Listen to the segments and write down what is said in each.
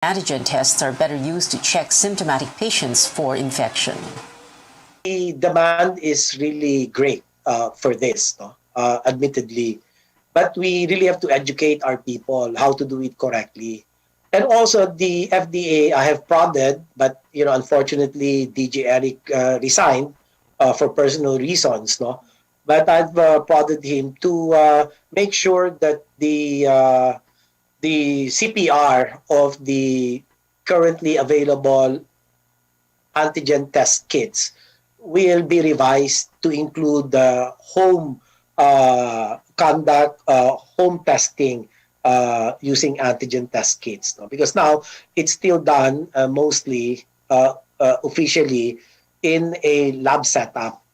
antigen tests are better used to check symptomatic patients for infection. The demand is really great for this, no? Admittedly. But we really have to educate our people how to do it correctly. And also the FDA, I have prodded, but unfortunately, DJ Eric resigned for personal reasons, no. But I've prodded him to make sure that the CPR of the currently available antigen test kits will be revised to include the home home testing using antigen test kits. No? Because now it's still done mostly officially in a lab setup.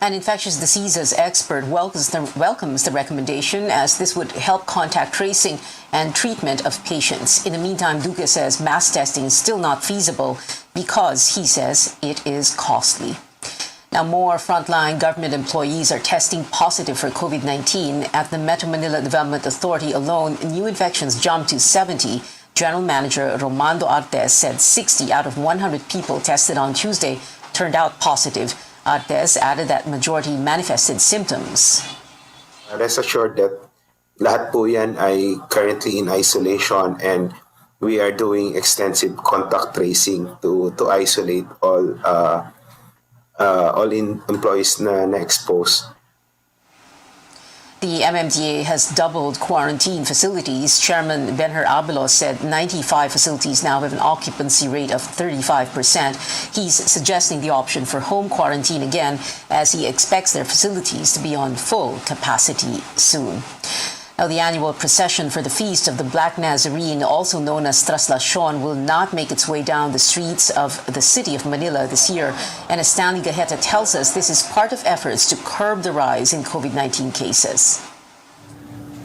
An infectious diseases expert welcomes the recommendation, as this would help contact tracing and treatment of patients. In the meantime, Duque says mass testing is still not feasible because, he says, it is costly. Now, more frontline government employees are testing positive for COVID-19. At the Metro Manila Development Authority alone, new infections jumped to 70. General Manager Romando Artes said 60 out of 100 people tested on Tuesday turned out positive. Artes added that majority manifested symptoms. Rest assured that lahat po yan ay currently in isolation, and we are doing extensive contact tracing to isolate all employees na exposed. The MMDA has doubled quarantine facilities. Chairman Benher Abelos said 95 facilities now have an occupancy rate of 35%. He's suggesting the option for home quarantine again, as he expects their facilities to be on full capacity soon. Now, the annual procession for the Feast of the Black Nazarene, also known as Traslacion, will not make its way down the streets of the city of Manila this year. And as Stanley Gaheta tells us, this is part of efforts to curb the rise in COVID-19 cases.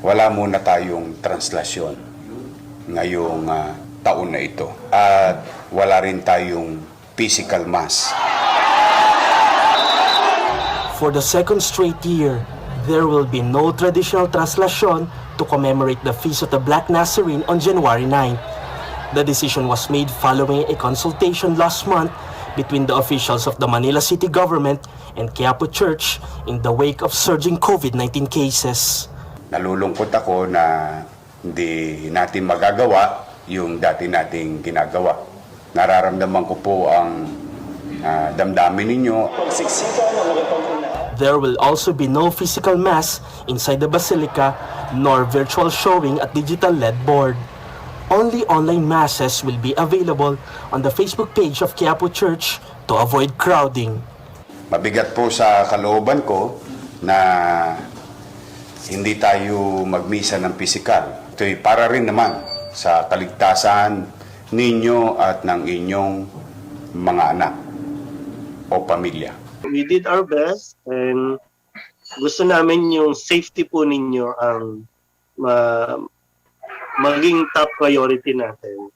Wala muna tayong translasyon ngayong taon na ito. At wala rin tayong physical mass. For the second straight year, there will be no traditional traslacion to commemorate the Feast of the Black Nazarene on January 9th. The decision was made following a consultation last month between the officials of the Manila City Government and Quiapo Church in the wake of surging COVID-19 cases. Nalulungkot ako na hindi natin magagawa yung dati nating ginagawa. Nararamdaman ko po ang damdamin ninyo. There will also be no physical mass inside the basilica nor virtual showing at digital LED board. Only online masses will be available on the Facebook page of Quiapo Church to avoid crowding. Mabigat po sa kalooban ko na hindi tayo magmisa ng pisikal. Ito'y para rin naman sa kaligtasan ninyo at ng inyong mga anak o pamilya. We did our best, and gusto namin yung safety po ninyo ang maging top priority natin.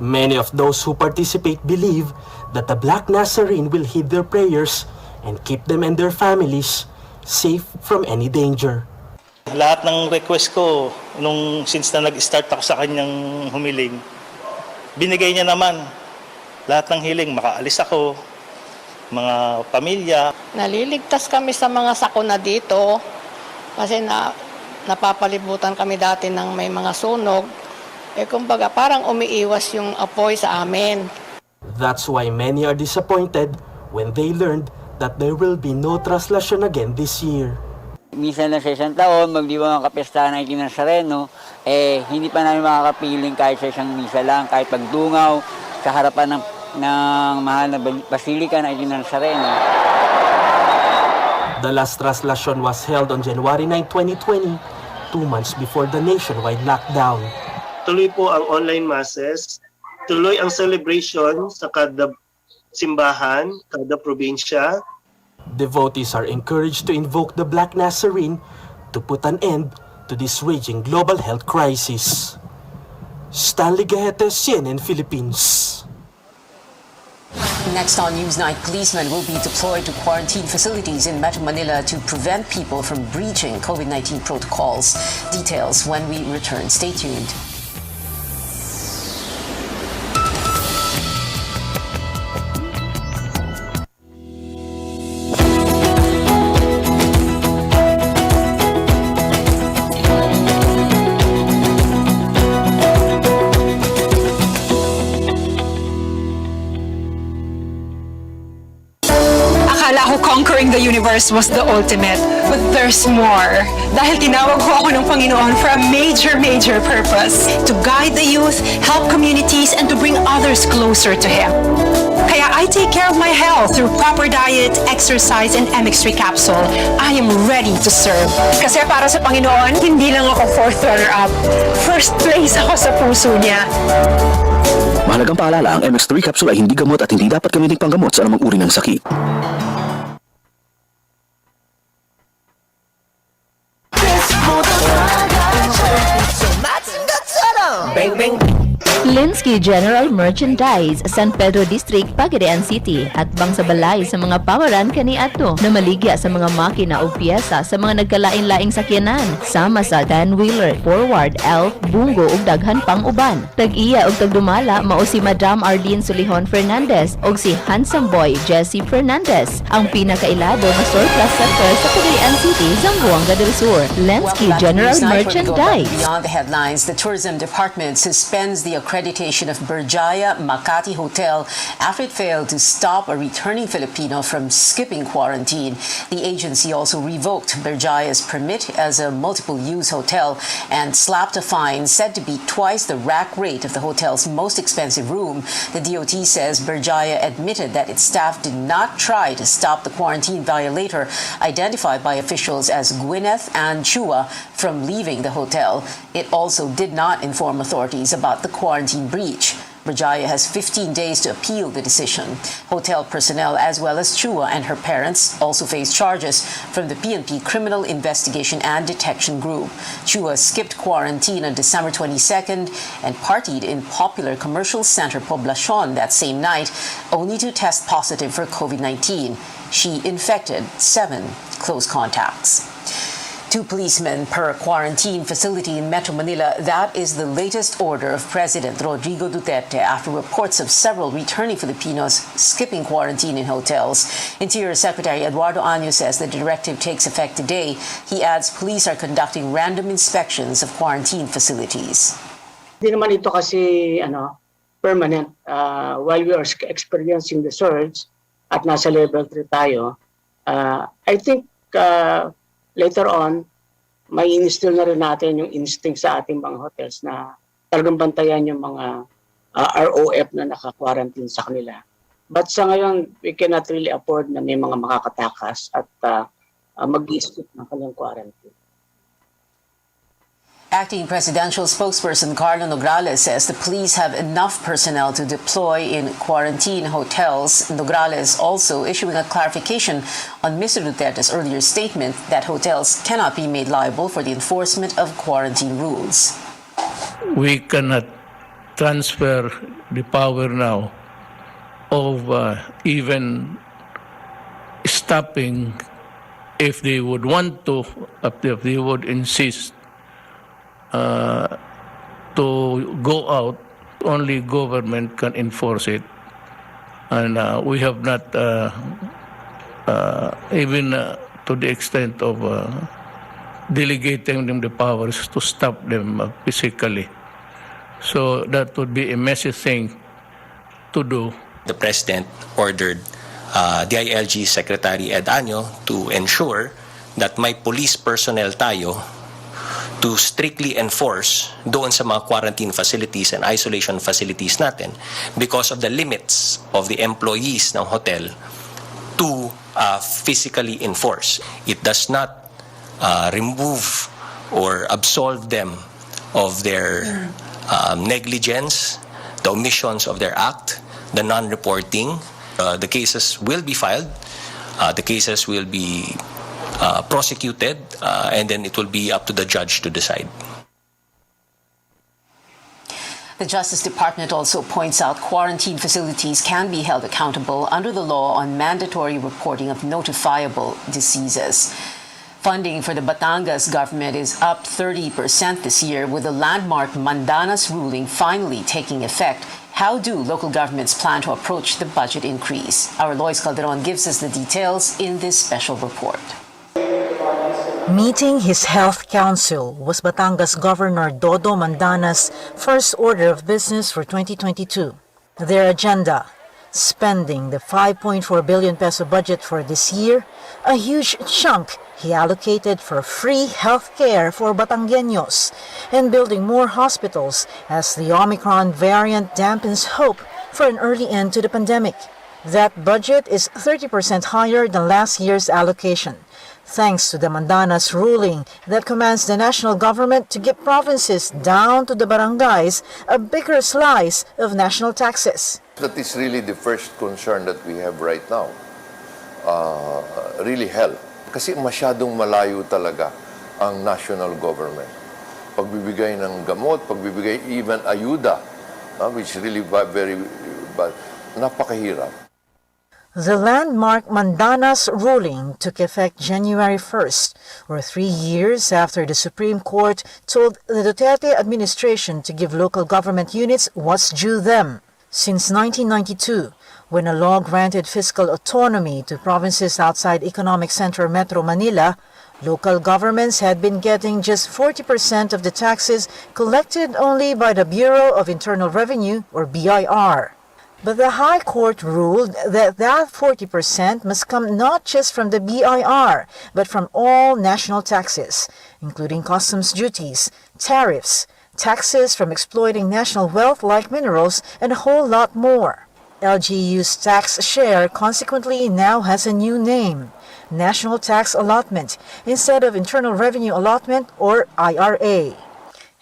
Many of those who participate believe that the Black Nazarene will heed their prayers and keep them and their families safe from any danger. Lahat ng request ko since na nag-start ako sa kanyang humiling, binigay niya naman. Lahat ng hiling, makaalis ako, mga pamilya. Naliligtas kami sa mga sakuna dito kasi napapalibutan kami dati ng may mga sunog. Kumbaga parang umiiwas yung apoy sa amin. That's why many are disappointed when they learned that there will be no traslacion again this year. Minsan na sa isang taon, magdiwang ang kapestahan ng Itinasareno, hindi pa namin makakapiling kahit sa isang misa lang, kahit pagdungaw sa harapan ng mahal na basilika ng Itinasareno. The last traslacion was held on January 9, 2020, 2 months before the nationwide lockdown. Tuloy po ang online masses, tuloy ang celebration sa kada simbahan, kada probinsya. Devotees are encouraged to invoke the Black Nazarene to put an end to this raging global health crisis. Stanley Gaheta, CNN Philippines. Next on Newsnight, policemen will be deployed to quarantine facilities in Metro Manila to prevent people from breaching COVID-19 protocols. Details when we return. Stay tuned. the universe was the ultimate. But there's more. Dahil tinawag ko ako ng Panginoon for a major purpose. To guide the youth, help communities, and to bring others closer to Him. Kaya I take care of my health through proper diet, exercise, and MX3 capsule. I am ready to serve. Kasi para sa Panginoon, hindi lang ako fourth runner-up. First place ako sa puso niya. Mahalagang paalala, ang MX3 capsule ay hindi gamot at hindi dapat gamitin panggamot sa anumang uri ng sakit. Bang, bang. Linsky General Merchandise, San Pedro District, Pagadian City at bangsabalay sa mga pawaran kaniadto na maligya sa mga makina o piyesa sa mga nagkalain-laing sakyanan sama sa 10-wheeler, forward, elf, bungo ug daghan pang uban. Tag-iya ug tagdumala mao si Madam Ardine Solihon Fernandez ug si handsome boy Jesse Fernandez, ang pinakailado nga surplus center sa Pagadian City, Zamboanga del Sur. Linsky General Merchandise. Beyond the headlines, the Tourism Department suspends the accreditation of Berjaya Makati Hotel after it failed to stop a returning Filipino from skipping quarantine. The agency also revoked Berjaya's permit as a multiple-use hotel and slapped a fine said to be twice the rack rate of the hotel's most expensive room. The DOT says Berjaya admitted that its staff did not try to stop the quarantine violator, identified by officials as Gwyneth and Chua, from leaving the hotel. It also did not inform authorities about the quarantine breach. Berjaya has 15 days to appeal the decision. Hotel personnel as well as Chua and her parents also face charges from the PNP Criminal Investigation and Detection Group. Chua skipped quarantine on December 22nd and partied in popular commercial center Poblacion that same night, only to test positive for COVID-19. She infected 7 close contacts. 2 policemen per quarantine facility in Metro Manila. That is the latest order of President Rodrigo Duterte after reports of several returning Filipinos skipping quarantine in hotels. Interior Secretary Eduardo Año says the directive takes effect today. He adds police are conducting random inspections of quarantine facilities. Hindi naman ito kasi permanent. While we are experiencing the surge at nasa level 3 tayo, I think later on, may instill na rin natin yung instinct sa ating mga hotels na talagang bantayan yung mga ROF na naka-quarantine sa kanila. But sa ngayon, we cannot really afford na may mga makakatakas at mag-i-skip ng kanilang quarantine. Acting presidential spokesperson Carlo Nograles says the police have enough personnel to deploy in quarantine hotels. Nograles also issuing a clarification on Mr. Duterte's earlier statement that hotels cannot be made liable for the enforcement of quarantine rules. We cannot transfer the power now of even stopping if they would want to, if they would insist to go out. Only government can enforce it, and we have not even to the extent of delegating them the powers to stop them physically. So that would be a messy thing to do. The President ordered DILG Secretary Ed Año to ensure that may police personnel tayo to strictly enforce doon sa mga quarantine facilities and isolation facilities natin because of the limits of the employees ng hotel to physically enforce. It does not remove or absolve them of their negligence, the omissions of their act, the non-reporting. The cases will be filed. The cases will be prosecuted, and then it will be up to the judge to decide. The Justice Department also points out quarantine facilities can be held accountable under the law on mandatory reporting of notifiable diseases. Funding for the Batangas government is up 30% this year, with the landmark Mandanas ruling finally taking effect. How do local governments plan to approach the budget increase? Our Lois Calderon gives us the details in this special report. Meeting his health council was Batangas Governor Dodo Mandana's first order of business for 2022. Their agenda, Spending the 5.4 billion peso budget for this year, a huge chunk he allocated for free health care for Batangueños and building more hospitals as the Omicron variant dampens hope for an early end to the pandemic. That budget is 30% higher than last year's allocation, thanks to the Mandanas ruling that commands the national government to give provinces down to the barangays a bigger slice of national taxes. That is really the first concern that we have right now. Really help. Kasi masyadong malayo talaga ang national government. Pagbibigay ng gamot, pagbibigay even ayuda, which is really very bad, napakahirap. The landmark Mandanas ruling took effect January 1st, or 3 years after the Supreme Court told the Duterte administration to give local government units what's due them. Since 1992, when a law granted fiscal autonomy to provinces outside Economic Center Metro Manila, local governments had been getting just 40% of the taxes collected only by the Bureau of Internal Revenue, or BIR. But the High Court ruled that 40% must come not just from the BIR, but from all national taxes, including customs duties, tariffs, taxes from exploiting national wealth like minerals, and a whole lot more. LGU's tax share consequently now has a new name, National Tax Allotment, instead of Internal Revenue Allotment, or IRA.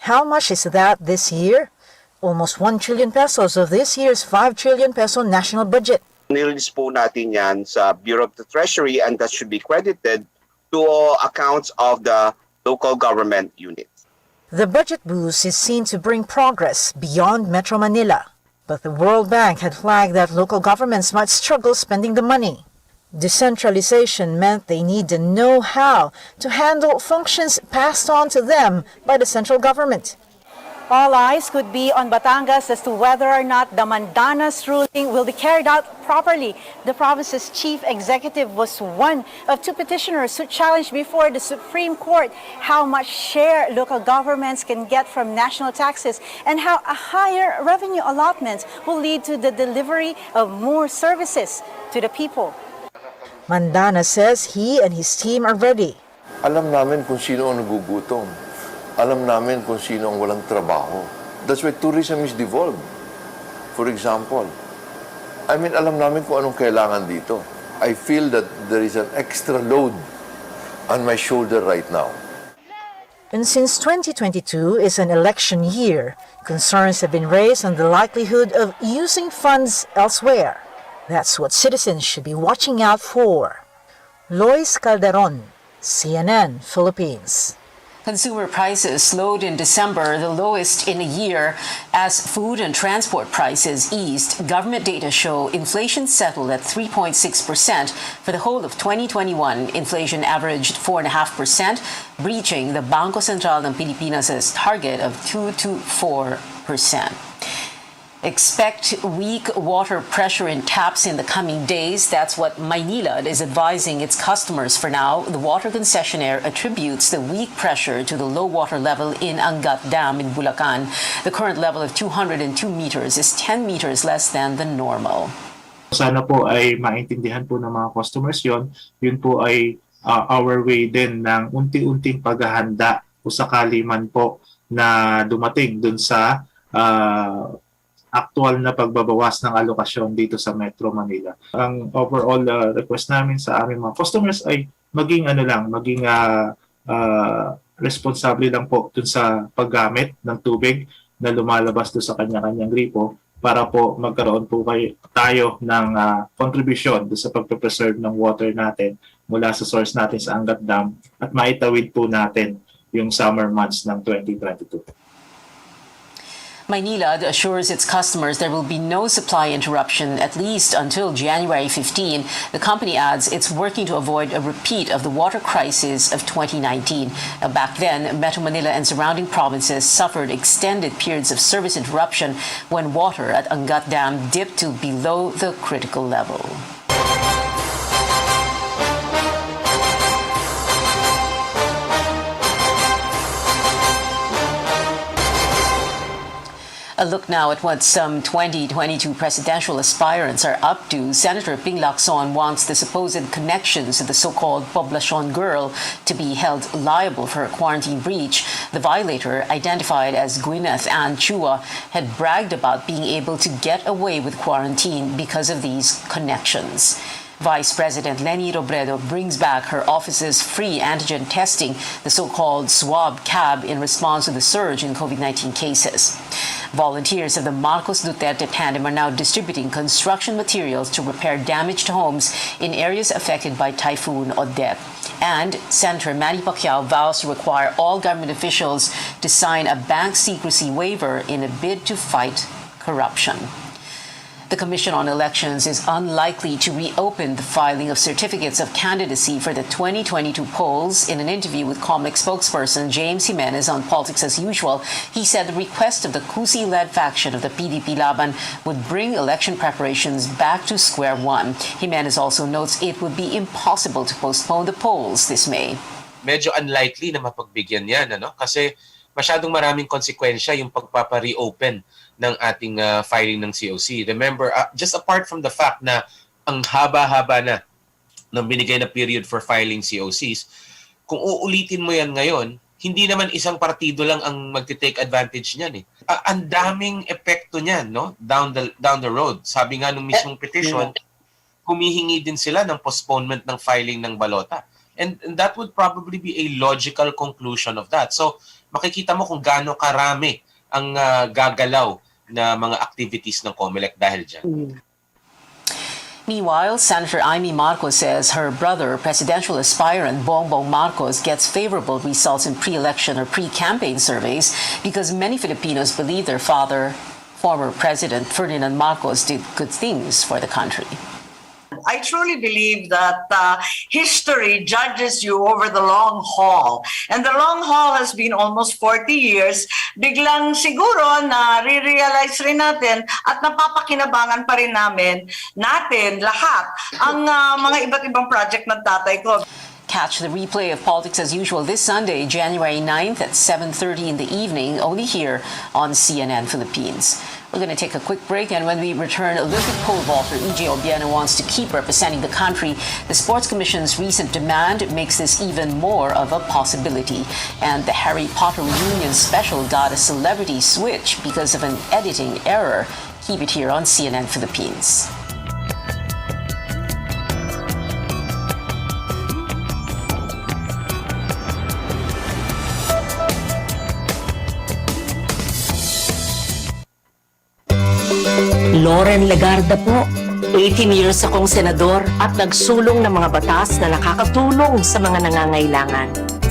How much is that this year? Almost 1 trillion pesos of this year's 5 trillion peso national budget. Nilist po natin yan sa Bureau of the Treasury and that should be credited to all accounts of the local government units. The budget boost is seen to bring progress beyond Metro Manila, but the World Bank had flagged that local governments might struggle spending the money. Decentralization meant they need the know-how to handle functions passed on to them by the central government. All eyes could be on Batangas as to whether or not the Mandanas ruling will be carried out properly. The province's chief executive was one of two petitioners who challenged before the Supreme Court how much share local governments can get from national taxes and how a higher revenue allotment will lead to the delivery of more services to the people. Mandana says he and his team are ready. Alam namin kung sino ang nagugutom. Alam namin kung sino ang walang trabaho. That's why tourism is devolved. For example, alam namin kung anong kailangan dito. I feel that there is an extra load on my shoulder right now. And since 2022 is an election year, concerns have been raised on the likelihood of using funds elsewhere. That's what citizens should be watching out for. Lois Calderon, CNN, Philippines. Consumer prices slowed in December, the lowest in a year, as food and transport prices eased. Government data show inflation settled at 3.6%. For the whole of 2021, inflation averaged 4.5%, breaching the Bangko Sentral ng Pilipinas' target of 2 to 4%. Expect weak water pressure in taps in the coming days. That's what Maynilad is advising its customers for now. The water concessionaire attributes the weak pressure to the low water level in Angat Dam in Bulacan. The current level of 202 meters is 10 meters less than the normal. Sana po ay maintindihan po ng mga customers yon. Yun po ay our way din ng unti-unting paghahanda kung sakali man po na dumating dun sa actual na pagbabawas ng alokasyon dito sa Metro Manila. Ang overall request namin sa aming mga customers ay maging responsable lang po dun sa paggamit ng tubig na lumalabas doon sa kanya-kanyang gripo para po magkaroon po tayo ng contribution doon sa pagpe-preserve ng water natin mula sa source natin sa Angat Dam at maitawid po natin yung summer months ng 2022. Maynilad assures its customers there will be no supply interruption at least until January 15. The company adds it's working to avoid a repeat of the water crisis of 2019. Back then, Metro Manila and surrounding provinces suffered extended periods of service interruption when water at Angat Dam dipped to below the critical level. A look now at what some 2022 presidential aspirants are up to. Senator Ping Lacson wants the supposed connections of the so-called Poblacion girl to be held liable for a quarantine breach. The violator, identified as Gwyneth Ann Chua, had bragged about being able to get away with quarantine because of these connections. Vice President Leni Robredo brings back her office's free antigen testing, the so-called swab cab, in response to the surge in COVID-19 cases. Volunteers of the Marcos Duterte tandem are now distributing construction materials to repair damaged homes in areas affected by Typhoon Odette. And Senator Manny Pacquiao vows to require all government officials to sign a bank secrecy waiver in a bid to fight corruption. The Commission on Elections is unlikely to reopen the filing of certificates of candidacy for the 2022 polls. In an interview with COMELEC spokesperson James Jimenez on Politics as Usual, he said the request of the Cusi-led faction of the PDP Laban would bring election preparations back to square one. Jimenez also notes it would be impossible to postpone the polls this May. Medyo unlikely na mapagbigyan yan, ano? Kasi masyadong maraming konsekwensya yung pagpapa-reopen ng ating filing ng COC. Remember, just apart from the fact na ang haba-haba na ng binigay na period for filing COCs, kung uulitin mo yan ngayon, hindi naman isang partido lang ang magte-take advantage niyan eh. Ang daming epekto niyan, no? Down the road. Sabi nga nung mismong petition, humihingi din sila ng postponement ng filing ng balota. And that would probably be a logical conclusion of that. So, makikita mo kung gaano karami ang gagalaw na mga activities ng COMELEC dahil dyan. Meanwhile, Senator Amy Marcos says her brother, presidential aspirant Bongbong Marcos, gets favorable results in pre-election or pre-campaign surveys because many Filipinos believe their father, former President Ferdinand Marcos, did good things for the country. I truly believe that history judges you over the long haul. And the long haul has been almost 40 years. Biglang siguro na re-realize rin natin at napapakinabangan pa rin natin lahat ang mga iba't ibang project ng tatay ko. Catch the replay of Politics as Usual this Sunday, January 9th at 7:30 in the evening, only here on CNN Philippines. We're going to take a quick break, and when we return, Olympic pole vaulter E.J. Obiena wants to keep representing the country. The Sports Commission's recent demand makes this even more of a possibility. And the Harry Potter reunion special got a celebrity switch because of an editing error. Keep it here on CNN Philippines. Loren Legarda po. 18 years akong senador at nagsulong ng mga batas na nakakatulong sa mga nangangailangan.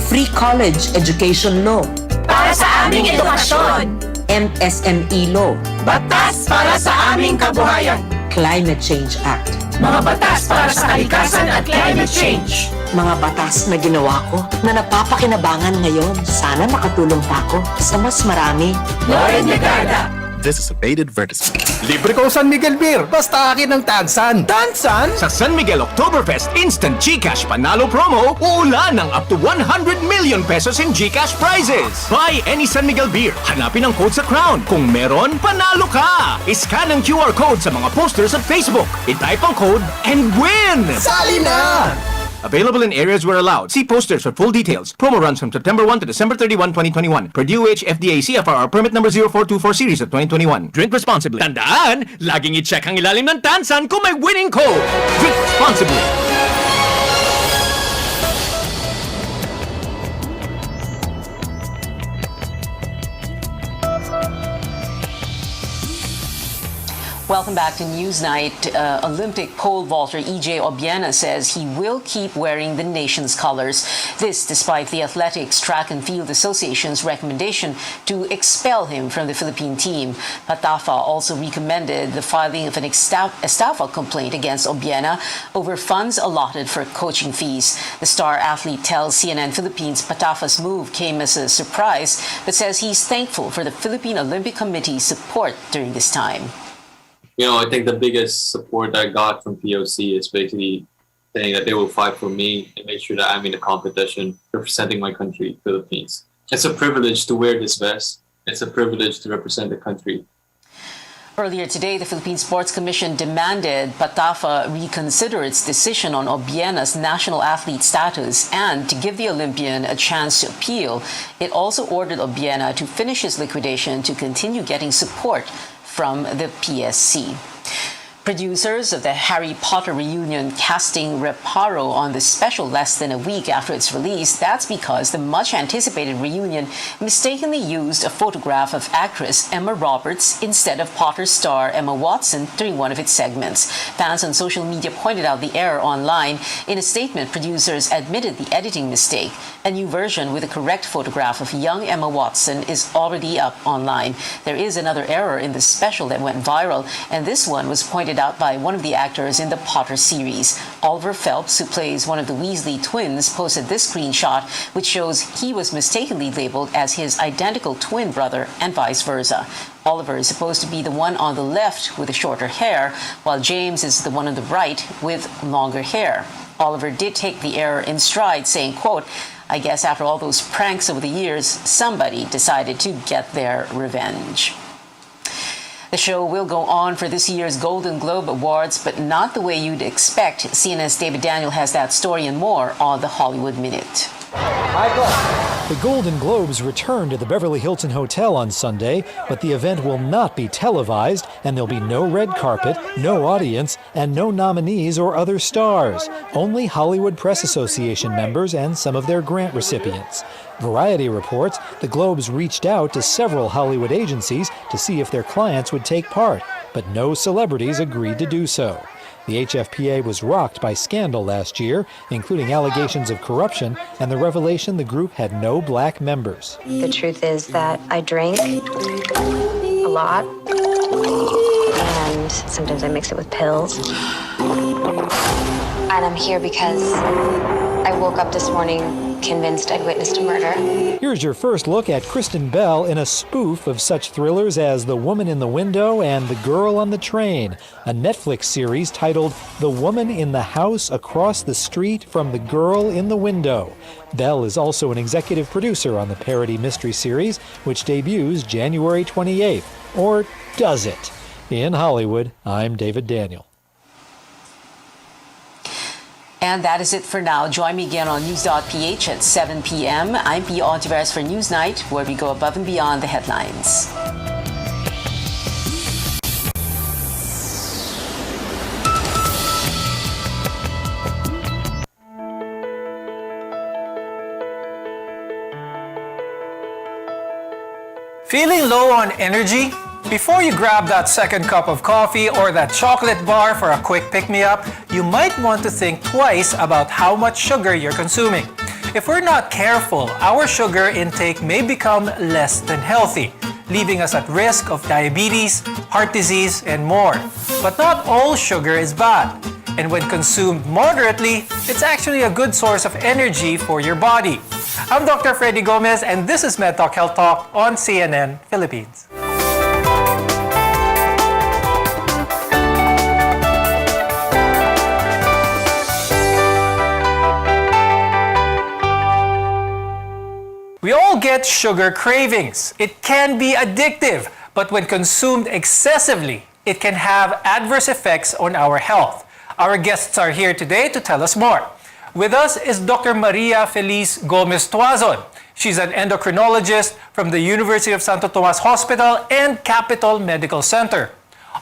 Free college education law. Para sa aming edukasyon. MSME law. Batas para sa aming kabuhayan. Climate Change Act. Mga batas para sa kalikasan at climate change. Mga batas na ginawa ko na napapakinabangan ngayon. Sana makatulong pa ako sa mas marami. Loren Legarda. This is a paid advertisement. Libre ko San Miguel Beer, basta akin ng Tansan. Tansan? Sa San Miguel Oktoberfest Instant GCash Panalo Promo, uulan ng up to 100 million pesos in GCash prizes. Buy any San Miguel Beer, hanapin ang code sa crown. Kung meron, panalo ka! Iscan ang QR code sa mga posters at Facebook. I-type ang code and win! Sali na! Available in areas where allowed. See posters for full details. Promo runs from September 1 to December 31, 2021. Per DOH FDA CFR permit number 0424 series of 2021. Drink responsibly. Tandaan, laging i-check ang ilalim ng Tansan kung may winning code. Drink responsibly. Welcome back to Newsnight. Olympic pole vaulter E.J. Obiena says he will keep wearing the nation's colors. This despite the Athletics Track and Field Association's recommendation to expel him from the Philippine team. Patafa also recommended the filing of an estafa complaint against Obiena over funds allotted for coaching fees. The star athlete tells CNN Philippines Patafa's move came as a surprise, but says he's thankful for the Philippine Olympic Committee's support during this time. You know, I think the biggest support I got from POC is basically saying that they will fight for me and make sure that I'm in the competition representing my country, Philippines. It's a privilege to wear this vest. It's a privilege to represent the country. Earlier today, the Philippine Sports Commission demanded PATAFA reconsider its decision on Obiena's national athlete status and to give the Olympian a chance to appeal. It also ordered Obiena to finish his liquidation to continue getting support from the PSC. Producers of the Harry Potter reunion casting Reparo on the special less than a week after its release. That's because the much-anticipated reunion mistakenly used a photograph of actress Emma Roberts instead of Potter star Emma Watson during one of its segments. Fans on social media pointed out the error online. In a statement, producers admitted the editing mistake. A new version with a correct photograph of young Emma Watson is already up online. There is another error in the special that went viral, and this one was pointed out by one of the actors in the Potter series. Oliver Phelps, who plays one of the Weasley twins, posted this screenshot, which shows he was mistakenly labeled as his identical twin brother and vice versa. Oliver is supposed to be the one on the left with the shorter hair, while James is the one on the right with longer hair. Oliver did take the error in stride, saying, quote, "I guess after all those pranks over the years, somebody decided to get their revenge." The show will go on for this year's Golden Globe Awards, but not the way you'd expect. CNN's David Daniel has that story and more on the Hollywood Minute. The Golden Globes return to the Beverly Hilton Hotel on Sunday, but the event will not be televised, and there'll be no red carpet, no audience, and no nominees or other stars. Only Hollywood Press Association members and some of their grant recipients. Variety reports the Globes reached out to several Hollywood agencies to see if their clients would take part, but no celebrities agreed to do so. The HFPA was rocked by scandal last year, including allegations of corruption and the revelation the group had no black members. The truth is that I drink a lot, and sometimes I mix it with pills. And I'm here because I woke up this morning convinced I'd witnessed a murder. Here's your first look at Kristen Bell in a spoof of such thrillers as The Woman in the Window and The Girl on the Train, a Netflix series titled The Woman in the House Across the Street from the Girl in the Window. Bell is also an executive producer on the parody mystery series, which debuts January 28th. Or does it? In Hollywood, I'm David Daniel. And that is it for now. Join me again on News.ph at 7 p.m. I'm Pia Ontiveros for Newsnight, where we go above and beyond the headlines. Feeling low on energy? Before you grab that second cup of coffee or that chocolate bar for a quick pick-me-up, you might want to think twice about how much sugar you're consuming. If we're not careful, our sugar intake may become less than healthy, leaving us at risk of diabetes, heart disease, and more. But not all sugar is bad. And when consumed moderately, it's actually a good source of energy for your body. I'm Dr. Freddy Gomez, and this is MedTalk Health Talk on CNN Philippines. We all get sugar cravings. It can be addictive, but when consumed excessively, it can have adverse effects on our health. Our guests are here today to tell us more. With us is Dr. Maria Feliz Gomez Tuazon. She's an endocrinologist from the University of Santo Tomas Hospital and Capital Medical Center.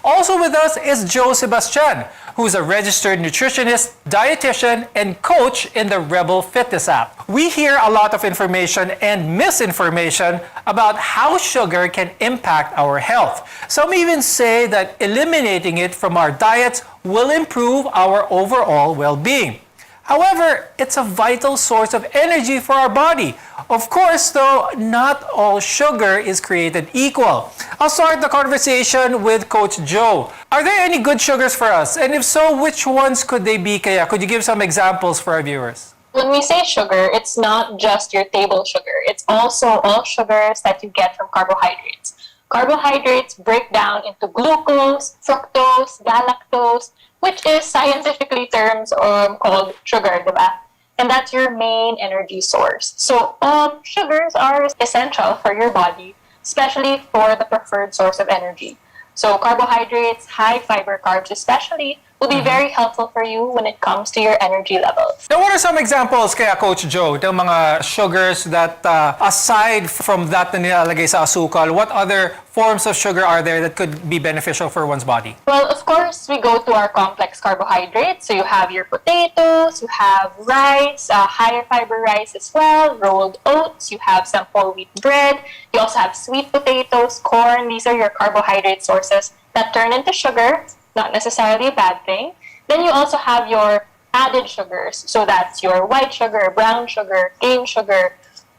Also with us is Joe Sebastian, who's a registered nutritionist, dietitian, and coach in the Rebel Fitness app. We hear a lot of information and misinformation about how sugar can impact our health. Some even say that eliminating it from our diets will improve our overall well-being. However, it's a vital source of energy for our body. Of course, though, not all sugar is created equal. I'll start the conversation with Coach Joe. Are there any good sugars for us? And if so, which ones could they be? Kaya, could you give some examples for our viewers? When we say sugar, it's not just your table sugar. It's also all sugars that you get from carbohydrates. Carbohydrates break down into glucose, fructose, galactose, which is scientifically terms called sugar, diba? And that's your main energy source. So sugars are essential for your body, especially for the preferred source of energy. So carbohydrates, high fiber carbs especially, will be very helpful for you when it comes to your energy levels. Now, what are some examples kaya, Coach Joe, ng mga sugars that aside from that na nilalagay sa asukal, what other forms of sugar are there that could be beneficial for one's body? Well, of course, we go to our complex carbohydrates. So you have your potatoes, you have rice, higher fiber rice as well, rolled oats, you have some whole wheat bread, you also have sweet potatoes, corn. These are your carbohydrate sources that turn into sugar. Not necessarily a bad thing. Then you also have your added sugars. So that's your white sugar, brown sugar, cane sugar,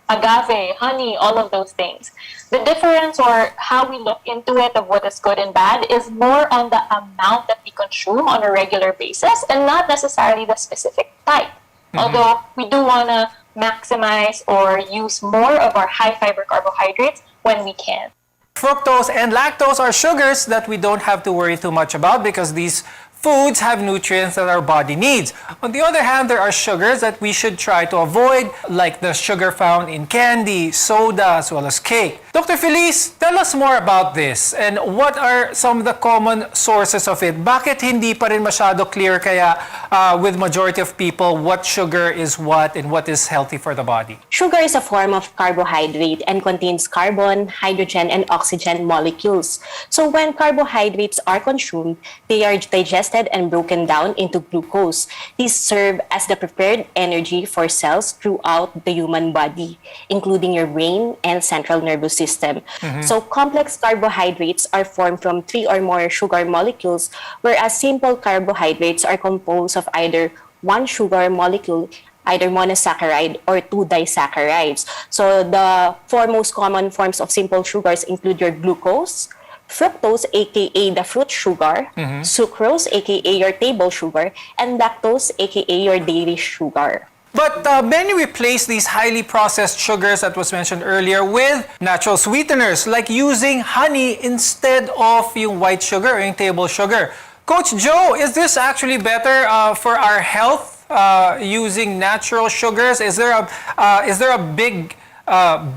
agave, honey, all of those things. The difference or how we look into it of what is good and bad is more on the amount that we consume on a regular basis and not necessarily the specific type. Although we do want to maximize or use more of our high fiber carbohydrates when we can. Fructose and lactose are sugars that we don't have to worry too much about because these foods have nutrients that our body needs. On the other hand, there are sugars that we should try to avoid, like the sugar found in candy, soda, as well as cake. Dr. Feliz, tell us more about this and what are some of the common sources of it? Bakit hindi pa rin masyado clear kaya with majority of people what sugar is what and what is healthy for the body? Sugar is a form of carbohydrate and contains carbon, hydrogen, and oxygen molecules. So when carbohydrates are consumed, they are digested and broken down into glucose. These serve as the prepared energy for cells throughout the human body, including your brain and central nervous system. So complex carbohydrates are formed from 3 or more sugar molecules, whereas simple carbohydrates are composed of either one sugar molecule, either monosaccharide or 2 disaccharides. So the 4 most common forms of simple sugars include your glucose, fructose, aka the fruit sugar, sucrose, aka your table sugar, and lactose, aka your dairy sugar. But many replace these highly processed sugars that was mentioned earlier with natural sweeteners, like using honey instead of yung white sugar or yung table sugar. Coach Joe, is this actually better for our health using natural sugars? Is there a big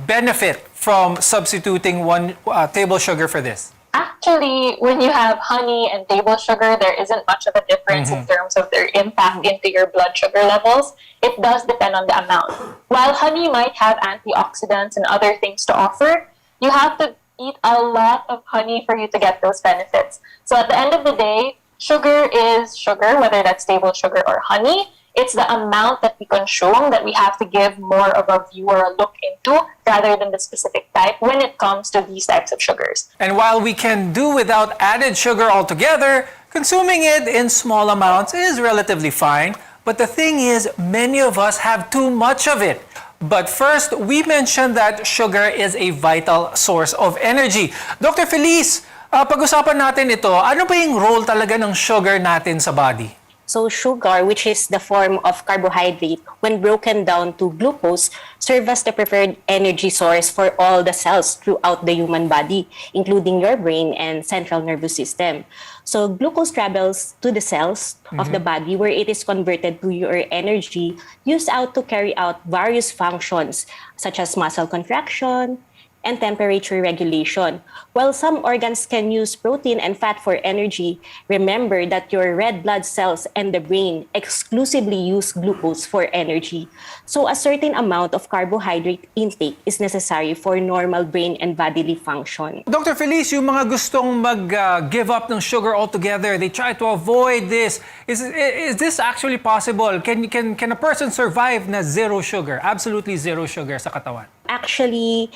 benefit from substituting one table sugar for this? Actually, when you have honey and table sugar, there isn't much of a difference in terms of their impact into your blood sugar levels. It does depend on the amount. While honey might have antioxidants and other things to offer, you have to eat a lot of honey for you to get those benefits. So at the end of the day, sugar is sugar, whether that's table sugar or honey. It's the amount that we consume that we have to give more of a view or a look into rather than the specific type when it comes to these types of sugars. And while we can do without added sugar altogether, consuming it in small amounts is relatively fine. But the thing is, many of us have too much of it. But first, we mentioned that sugar is a vital source of energy. Dr. Feliz, pag-usapan natin ito, ano ba yung role talaga ng sugar natin sa body? So sugar, which is the form of carbohydrate, when broken down to glucose, serve as the preferred energy source for all the cells throughout the human body, including your brain and central nervous system. So glucose travels to the cells of the body where it is converted to your energy used out to carry out various functions such as muscle contraction and temperature regulation. While some organs can use protein and fat for energy, remember that your red blood cells and the brain exclusively use glucose for energy. So a certain amount of carbohydrate intake is necessary for normal brain and bodily function. Dr. Feliz, yung mga gustong mag-give up ng sugar altogether, they try to avoid this. Is this actually possible? Can a person survive na zero sugar, absolutely zero sugar sa katawan? Actually,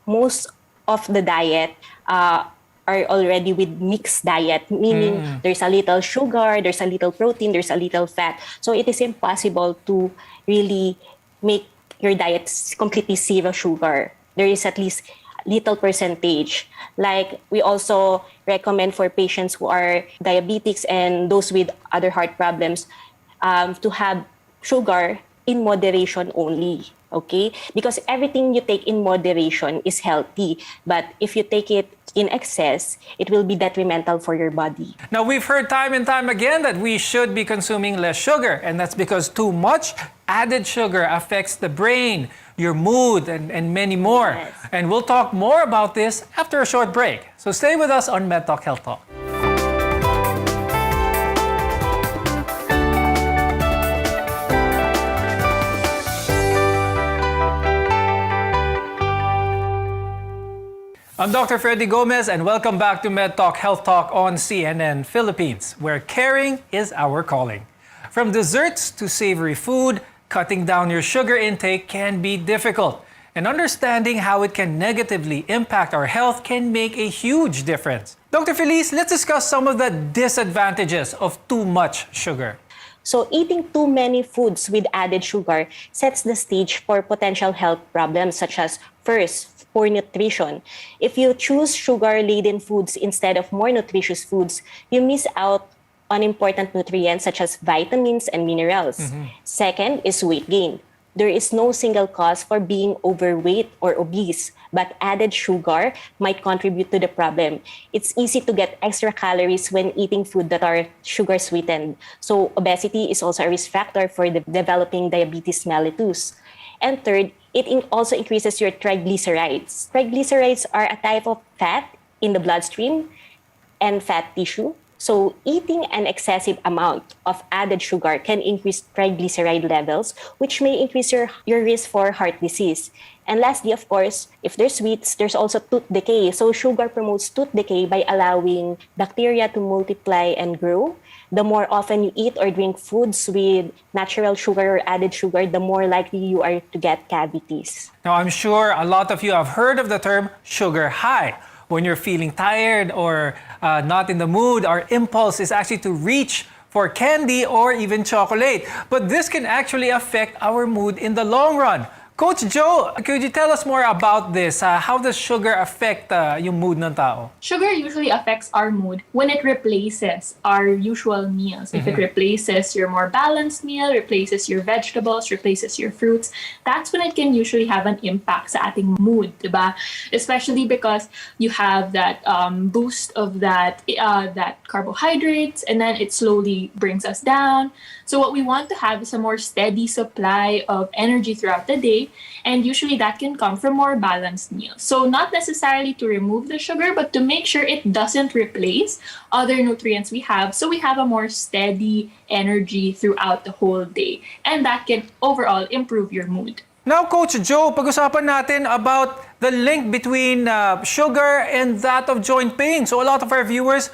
most of the diet are already with mixed diet, meaning there's a little sugar, there's a little protein, there's a little fat. So it is impossible to really make your diet completely zero sugar. There is at least little percentage. Like we also recommend for patients who are diabetics and those with other heart problems to have sugar in moderation only. Okay? Because everything you take in moderation is healthy. But if you take it in excess, it will be detrimental for your body. Now, we've heard time and time again that we should be consuming less sugar. And that's because too much added sugar affects the brain. your mood, and many more. Yes. And we'll talk more about this after a short break. So stay with us on Med Talk Health Talk. I'm Dr. Freddy Gomez, and welcome back to Med Talk Health Talk on CNN Philippines, where caring is our calling. From desserts to savory food, cutting down your sugar intake can be difficult. And understanding how it can negatively impact our health can make a huge difference. Dr. Feliz, let's discuss some of the disadvantages of too much sugar. So eating too many foods with added sugar sets the stage for potential health problems such as, first, poor nutrition. If you choose sugar-laden foods instead of more nutritious foods, you miss out on important nutrients such as vitamins and minerals. Second is weight gain. There is no single cause for being overweight or obese, but added sugar might contribute to the problem. It's easy to get extra calories when eating food that are sugar sweetened. So obesity is also a risk factor for developing diabetes mellitus. And third, it also increases your triglycerides. Triglycerides are a type of fat in the bloodstream and fat tissue. So eating an excessive amount of added sugar can increase triglyceride levels, which may increase your risk for heart disease. And lastly, of course, if there's sweets, there's also tooth decay. So sugar promotes tooth decay by allowing bacteria to multiply and grow. The more often you eat or drink foods with natural sugar or added sugar, the more likely you are to get cavities. Now, I'm sure a lot of you have heard of the term sugar high. When you're feeling tired or not in the mood, our impulse is actually to reach for candy or even chocolate. But this can actually affect our mood in the long run. Coach Joe, could you tell us more about this? How does sugar affect yung mood ng tao? Sugar usually affects our mood when it replaces our usual meals. If it replaces your more balanced meal, replaces your vegetables, replaces your fruits, that's when it can usually have an impact sa ating mood, diba? Especially because you have that boost of that carbohydrates, and then it slowly brings us down. So what we want to have is a more steady supply of energy throughout the day, and usually that can come from more balanced meals. So not necessarily to remove the sugar, but to make sure it doesn't replace other nutrients we have, so we have a more steady energy throughout the whole day, and that can overall improve your mood. Now, Coach Joe, pag-usapan natin about the link between sugar and that of joint pain. So a lot of our viewers,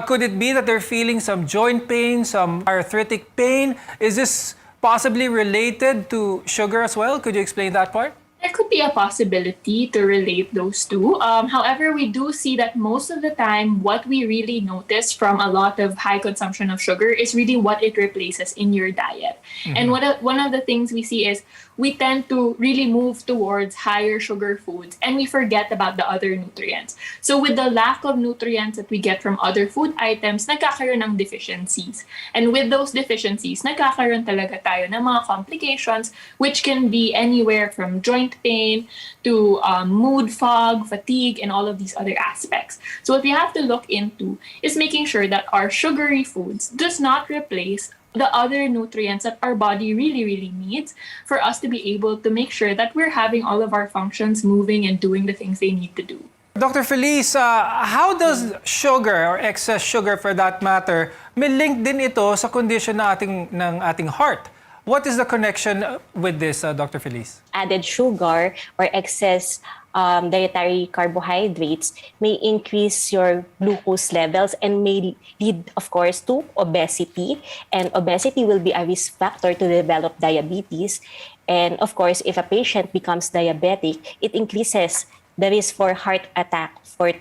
could it be that they're feeling some joint pain, some arthritic pain? Is this possibly related to sugar as well? Could you explain that part? There could be a possibility to relate those two. However, we do see that most of the time, what we really notice from a lot of high consumption of sugar is really what it replaces in your diet. And one of the things we see is we tend to really move towards higher sugar foods, and we forget about the other nutrients. So with the lack of nutrients that we get from other food items, nagkakaroon ng deficiencies. And with those deficiencies, nagkakaroon talaga tayo ng mga complications, which can be anywhere from joint pain to mood fog, fatigue, and all of these other aspects. So what we have to look into is making sure that our sugary foods does not replace the other nutrients that our body really, really needs for us to be able to make sure that we're having all of our functions moving and doing the things they need to do. Dr. Feliz, how does sugar or excess sugar for that matter, may link din ito sa condition ng ating heart? What is the connection with this, Dr. Feliz? Added sugar or excess dietary carbohydrates may increase your glucose levels and may lead, of course, to obesity. And obesity will be a risk factor to develop diabetes. And of course, if a patient becomes diabetic, it increases the risk for heart attack, for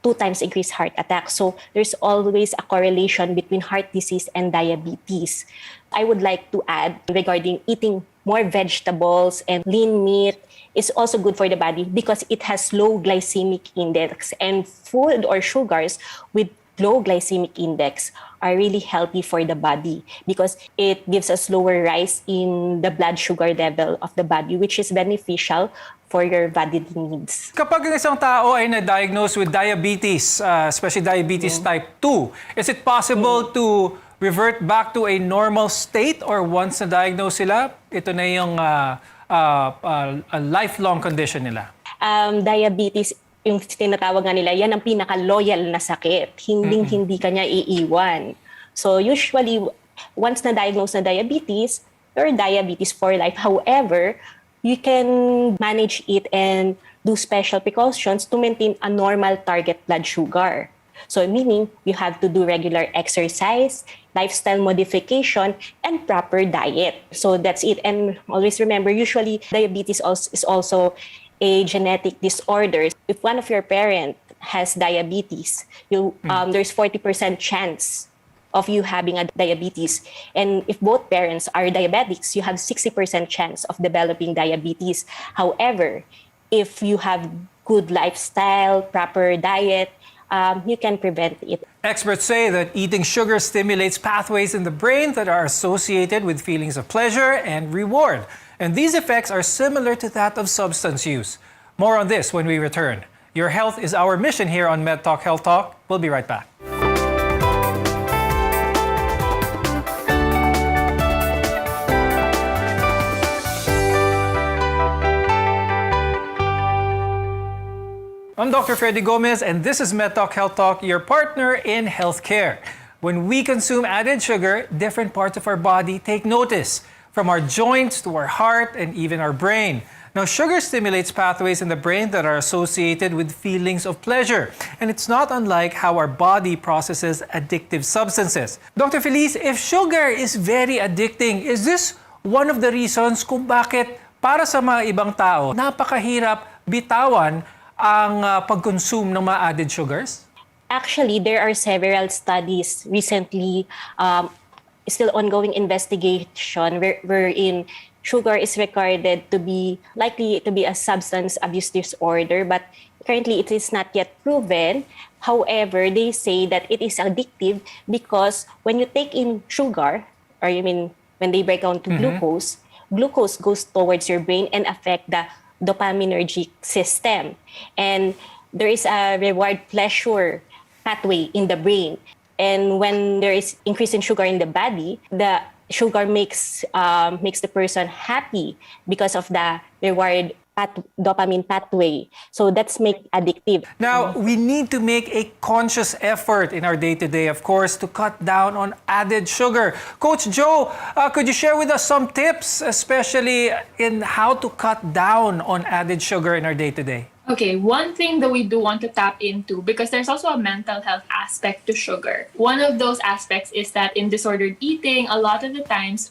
2 times increased heart attack. So there's always a correlation between heart disease and diabetes. I would like to add regarding eating more vegetables and lean meat is also good for the body because it has low glycemic index, and food or sugars with low glycemic index are really healthy for the body because it gives us lower rise in the blood sugar level of the body, which is beneficial for your body needs. Kapag isang tao ay na-diagnose with diabetes, especially diabetes type 2, is it possible to revert back to a normal state, or once na-diagnose sila, ito na yung a lifelong condition nila? Diabetes, yung tinatawag nga nila, yan ang pinaka-loyal na sakit. Hindi ka niya iiwan. So usually, once na-diagnose na diabetes, you're diabetes for life. However, you can manage it and do special precautions to maintain a normal target blood sugar. So meaning, you have to do regular exercise, lifestyle modification, and proper diet. So that's it. And always remember, usually diabetes is also a genetic disorder. If one of your parents has diabetes, there's 40% chance of you having a diabetes. And if both parents are diabetics, you have 60% chance of developing diabetes. However, if you have good lifestyle, proper diet, you can prevent it. Experts say that eating sugar stimulates pathways in the brain that are associated with feelings of pleasure and reward. And these effects are similar to that of substance use. More on this when we return. Your health is our mission here on MedTalk Health Talk. We'll be right back. I'm Dr. Freddy Gomez, and this is MedTalk Health Talk, your partner in healthcare. When we consume added sugar, different parts of our body take notice, from our joints to our heart and even our brain. Now, sugar stimulates pathways in the brain that are associated with feelings of pleasure, and it's not unlike how our body processes addictive substances. Dr. Feliz, if sugar is very addicting, is this one of the reasons kung bakit para sa mga ibang tao, napakahirap bitawan ang pag-consume ng mga added sugars? Actually, there are several studies recently, still ongoing investigation wherein sugar is recorded to be likely to be a substance abuse disorder, but currently it is not yet proven. However, they say that it is addictive because when you take in sugar, or you mean when they break down to glucose, glucose goes towards your brain and affect the dopaminergic system. And there is a reward pleasure pathway in the brain. And when there is increase in sugar in the body, the sugar makes the person happy because of the reward dopamine pathway. So that's make addictive. Now, we need to make a conscious effort in our day-to-day, of course, to cut down on added sugar. Coach Joe, could you share with us some tips, especially in how to cut down on added sugar in our day-to-day? Okay, one thing that we do want to tap into, because there's also a mental health aspect to sugar. One of those aspects is that in disordered eating, a lot of the times,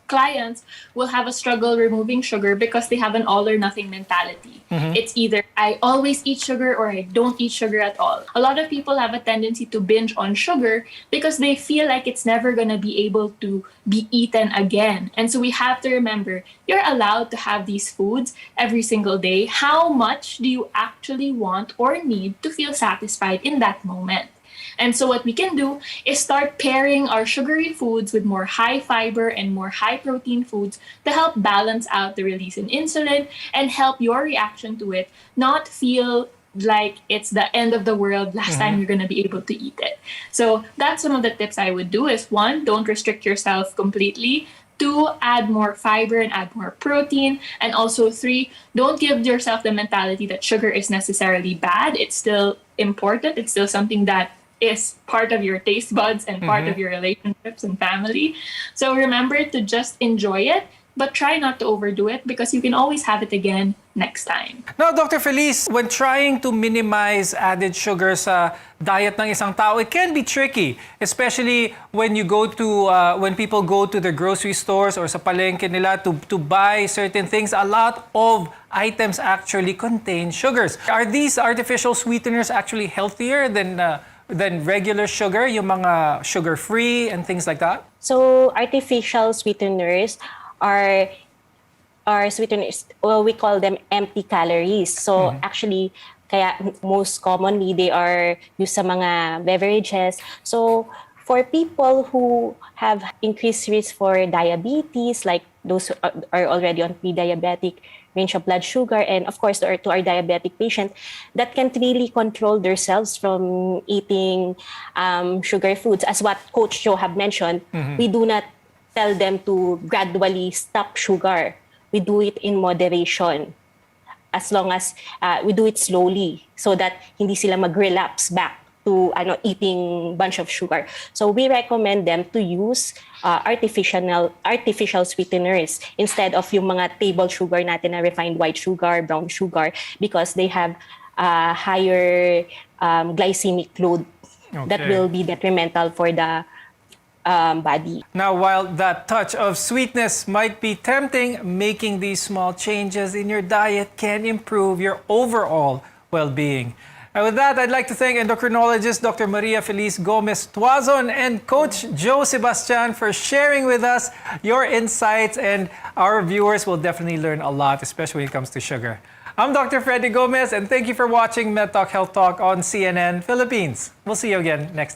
clients will have a struggle removing sugar because they have an all or nothing mentality. It's either I always eat sugar or I don't eat sugar at all. A lot of people have a tendency to binge on sugar because they feel like it's never going to be able to be eaten again. And so we have to remember, you're allowed to have these foods every single day. How much do you actually want or need to feel satisfied in that moment? And so what we can do is start pairing our sugary foods with more high fiber and more high protein foods to help balance out the release in insulin and help your reaction to it not feel like it's the end of the world last time you're going to be able to eat it. So that's some of the tips I would do is 1, don't restrict yourself completely. 2, add more fiber and add more protein. And also 3, don't give yourself the mentality that sugar is necessarily bad. It's still important. It's still something that is part of your taste buds and part of your relationships and family. So remember to just enjoy it, but try not to overdo it because you can always have it again next time. Now, Dr. Feliz, when trying to minimize added sugar sa diet ng isang tao, it can be tricky, especially when you go to when people go to the grocery stores or sa palengke nila to buy certain things. A lot of items actually contain sugars. Are these artificial sweeteners actually healthier than regular sugar, yung mga sugar-free and things like that? So artificial sweeteners are sweeteners, well, we call them empty calories. So actually, kaya most commonly, they are used sa mga beverages. So for people who have increased risk for diabetes, like those who are already on pre-diabetic range of blood sugar, and of course to our diabetic patient that can't really control themselves from eating sugar foods, as what Coach Joe have mentioned, we do not tell them to gradually stop sugar. we do it in moderation. As long as we do it slowly so that hindi sila mag-relapse back to eating bunch of sugar. So we recommend them to use artificial sweeteners instead of yung mga table sugar natin na refined white sugar, brown sugar, because they have higher glycemic load that will be detrimental for the body. Now, while that touch of sweetness might be tempting, making these small changes in your diet can improve your overall well-being. And with that, I'd like to thank endocrinologist Dr. Maria Feliz Gomez Tuazon and Coach Joe Sebastian for sharing with us your insights, and our viewers will definitely learn a lot, especially when it comes to sugar. I'm Dr. Freddy Gomez, and thank you for watching MedTalk Health Talk on CNN Philippines. We'll see you again next time.